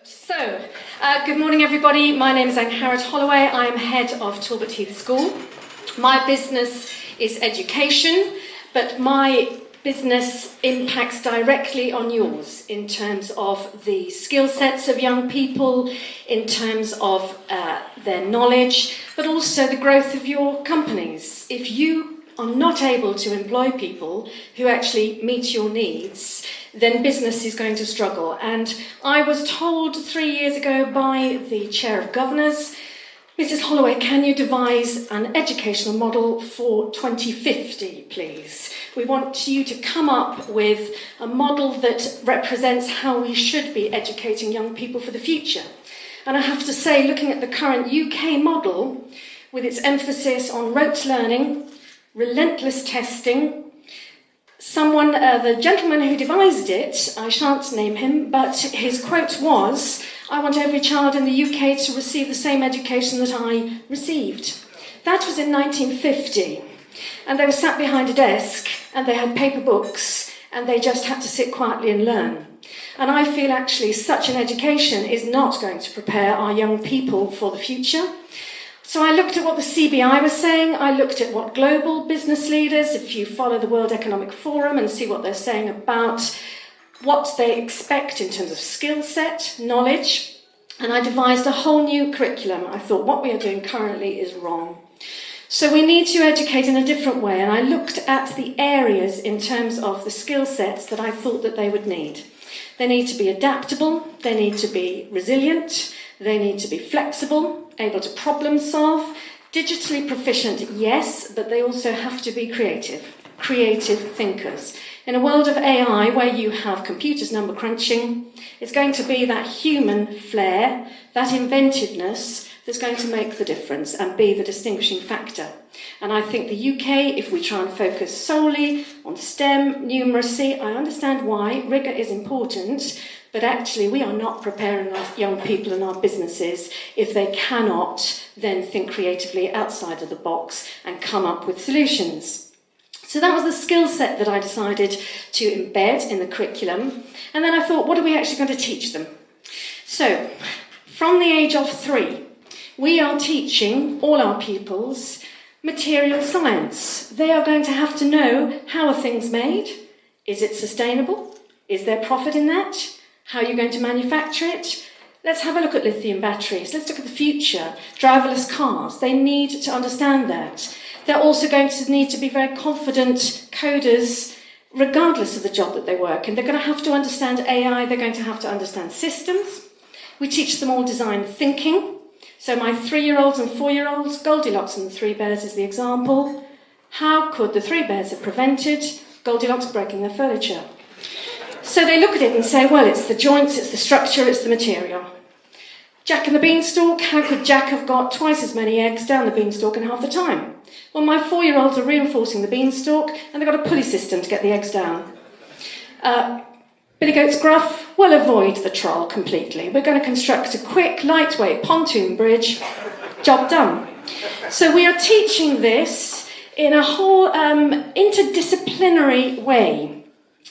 Good morning everybody. My name is Angharad Holloway. I am head of Talbot Heath School. My business is education, but my business impacts directly on yours in terms of the skill sets of young people, in terms of their knowledge, but also the growth of your companies. If you are not able to employ people who actually meet your needs, then business is going to struggle. And I was told 3 years ago by the Chair of Governors, Mrs. Holloway, can you devise an educational model for 2050, please? We want you to come up with a model that represents how we should be educating young people for the future. And I have to say, looking at the current UK model, with its emphasis on rote learning, relentless testing, the gentleman who devised it, I shan't name him, but his quote was, "I want every child in the UK to receive the same education that I received." That was in 1950, and they were sat behind a desk, and they had paper books, and they just had to sit quietly and learn. And I feel actually such an education is not going to prepare our young people for the future. So I looked at what the CBI was saying, I looked at what global business leaders, if you follow the World Economic Forum and see what they're saying about what they expect in terms of skill set, knowledge, and I devised a whole new curriculum. I thought what we are doing currently is wrong. So we need to educate in a different way, and I looked at the areas in terms of the skill sets that I thought that they would need. They need to be adaptable, they need to be resilient, they need to be flexible, able to problem solve, digitally proficient, yes, but they also have to be creative thinkers. In a world of AI where you have computers number crunching, it's going to be that human flair, that inventiveness that's going to make the difference and be the distinguishing factor. And I think the UK, if we try and focus solely on STEM, numeracy, I understand why, rigour is important, but actually we are not preparing our young people and our businesses if they cannot then think creatively outside of the box and come up with solutions. So that was the skill set that I decided to embed in the curriculum. And then I thought, what are we actually going to teach them? So, from the age of 3, we are teaching all our pupils material science. They are going to have to know, how are things made? Is it sustainable? Is there profit in that? How are you going to manufacture it? Let's have a look at lithium batteries. Let's look at the future. Driverless cars. They need to understand that. They're also going to need to be very confident coders, regardless of the job that they work in. They're going to have to understand AI. They're going to have to understand systems. We teach them all design thinking. So my 3-year-olds and 4-year-olds, Goldilocks and the 3 Bears is the example. How could the 3 Bears have prevented Goldilocks breaking their furniture? So they look at it and say, well, it's the joints, it's the structure, it's the material. Jack and the Beanstalk, how could Jack have got twice as many eggs down the beanstalk in half the time? Well, my 4-year-olds are reinforcing the beanstalk and they've got a pulley system to get the eggs down. Billy Goat's Gruff will avoid the troll completely. We're going to construct a quick, lightweight pontoon bridge. Job done. So we are teaching this in a whole interdisciplinary way.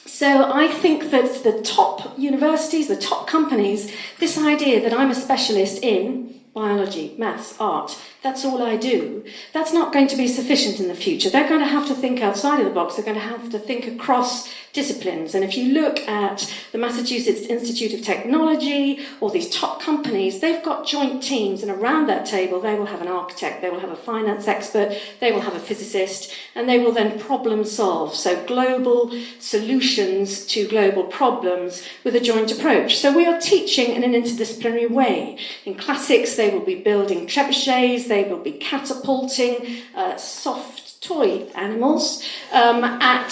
So I think that the top universities, the top companies, this idea that I'm a specialist in biology, maths, art, that's all I do, that's not going to be sufficient in the future. They're going to have to think outside of the box. They're going to have to think across disciplines. And if you look at the Massachusetts Institute of Technology or these top companies, they've got joint teams, and around that table they will have an architect, they will have a finance expert, they will have a physicist, and they will then problem solve. So global solutions to global problems with a joint approach. So we are teaching in an interdisciplinary way. In classics, they will be building trebuchets, they will be catapulting soft toy animals at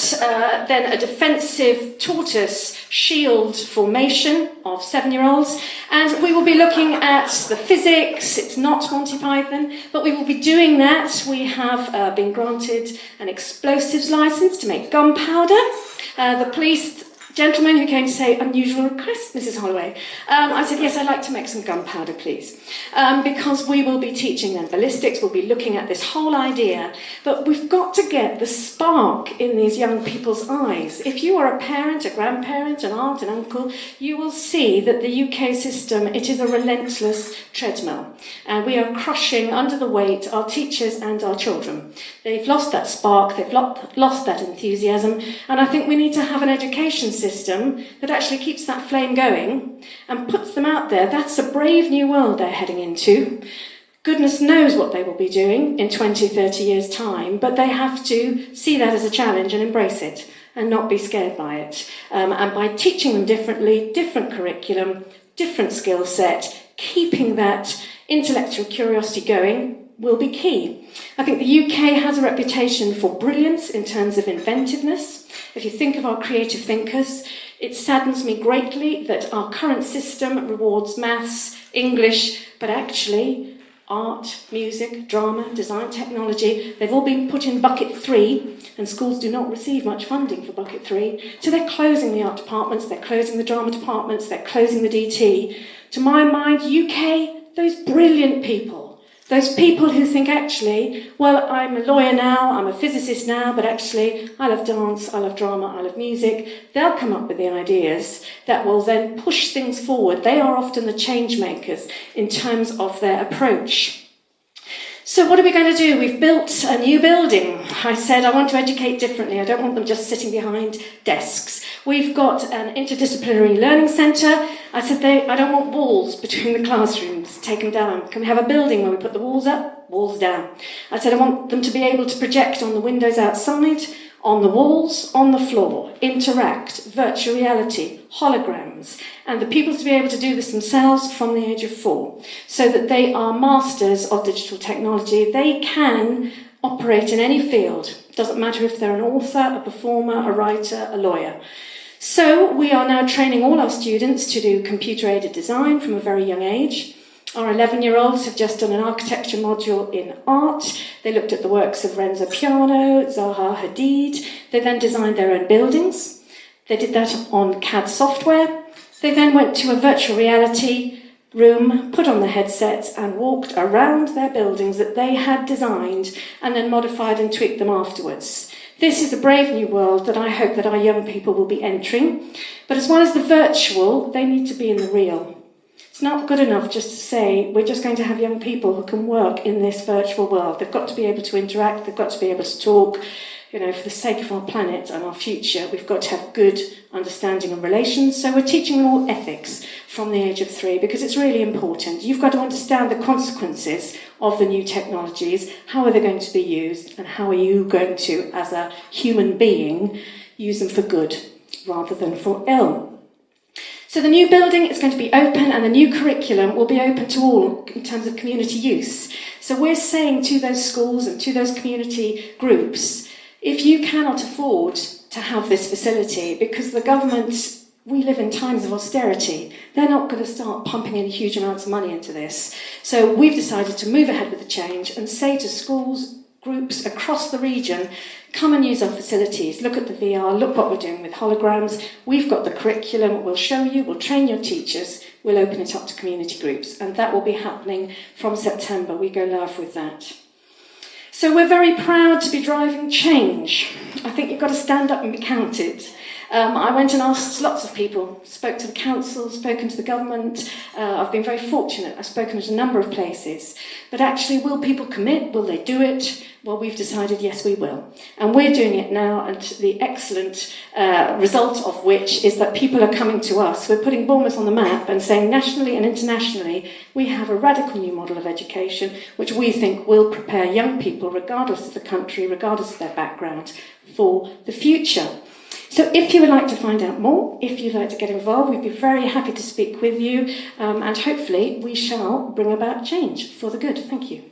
then a defensive tortoise shield formation of 7-year-olds, and we will be looking at the physics. It's not Monty Python, but we will be doing that. We have been granted an explosives license to make gunpowder. The police Gentleman who came to say, unusual request, Mrs. Holloway. I said, yes, I'd like to make some gunpowder, please. Because we will be teaching them ballistics, we'll be looking at this whole idea, but we've got to get the spark in these young people's eyes. If you are a parent, a grandparent, an aunt, an uncle, you will see that the UK system, it is a relentless treadmill. And we are crushing under the weight our teachers and our children. They've lost that spark, they've lost that enthusiasm, and I think we need to have an education system that actually keeps that flame going and puts them out there. That's a brave new world they're heading into. Goodness knows what they will be doing in 20, 30 years' time, but they have to see that as a challenge and embrace it and not be scared by it. And by teaching them differently, different curriculum, different skill set, keeping that intellectual curiosity going will be key. I think the UK has a reputation for brilliance in terms of inventiveness. If you think of our creative thinkers, it saddens me greatly that our current system rewards maths, English, but actually art, music, drama, design, technology, they've all been put in bucket 3, and schools do not receive much funding for bucket 3. So they're closing the art departments, they're closing the drama departments, they're closing the DT. To my mind, UK, those brilliant people, those people who think, actually, well, I'm a lawyer now, I'm a physicist now, but actually, I love dance, I love drama, I love music. They'll come up with the ideas that will then push things forward. They are often the change makers in terms of their approach. So what are we going to do? We've built a new building. I said I want to educate differently. I don't want them just sitting behind desks. We've got an interdisciplinary learning centre. I said I don't want walls between the classrooms. Take them down. Can we have a building where we put the walls up, walls down? I said I want them to be able to project on the windows outside, on the walls, on the floor, interact, virtual reality, holograms, and the pupils to be able to do this themselves from the age of 4, so that they are masters of digital technology. They can operate in any field. It doesn't matter if they're an author, a performer, a writer, a lawyer. So we are now training all our students to do computer-aided design from a very young age. Our 11-year-olds have just done an architecture module in art. They looked at the works of Renzo Piano, Zaha Hadid. They then designed their own buildings. They did that on CAD software. They then went to a virtual reality room, put on the headsets and walked around their buildings that they had designed and then modified and tweaked them afterwards. This is a brave new world that I hope that our young people will be entering. But as well as the virtual, they need to be in the real. It's not good enough just to say we're just going to have young people who can work in this virtual world. They've got to be able to interact, they've got to be able to talk. For the sake of our planet and our future, we've got to have good understanding and relations. So we're teaching them all ethics from the age of 3 because it's really important. You've got to understand the consequences of the new technologies. How are they going to be used? And how are you going to, as a human being, use them for good rather than for ill? So the new building is going to be open and the new curriculum will be open to all in terms of community use. So we're saying to those schools and to those community groups, if you cannot afford to have this facility, because the government, we live in times of austerity, they're not going to start pumping in huge amounts of money into this. So we've decided to move ahead with the change and say to schools, groups across the region, come and use our facilities, look at the VR, look what we're doing with holograms, we've got the curriculum, we'll show you, we'll train your teachers, we'll open it up to community groups, and that will be happening from September. We go live with that. So we're very proud to be driving change. I think you've got to stand up and be counted. I went and asked lots of people, spoke to the council, spoken to the government. I've been very fortunate. I've spoken at a number of places. But actually, will people commit? Will they do it? Well, we've decided, yes, we will. And we're doing it now, and the excellent result of which is that people are coming to us. We're putting Bournemouth on the map and saying nationally and internationally, we have a radical new model of education which we think will prepare young people, regardless of the country, regardless of their background, for the future. So if you would like to find out more, if you'd like to get involved, we'd be very happy to speak with you, and hopefully we shall bring about change for the good. Thank you.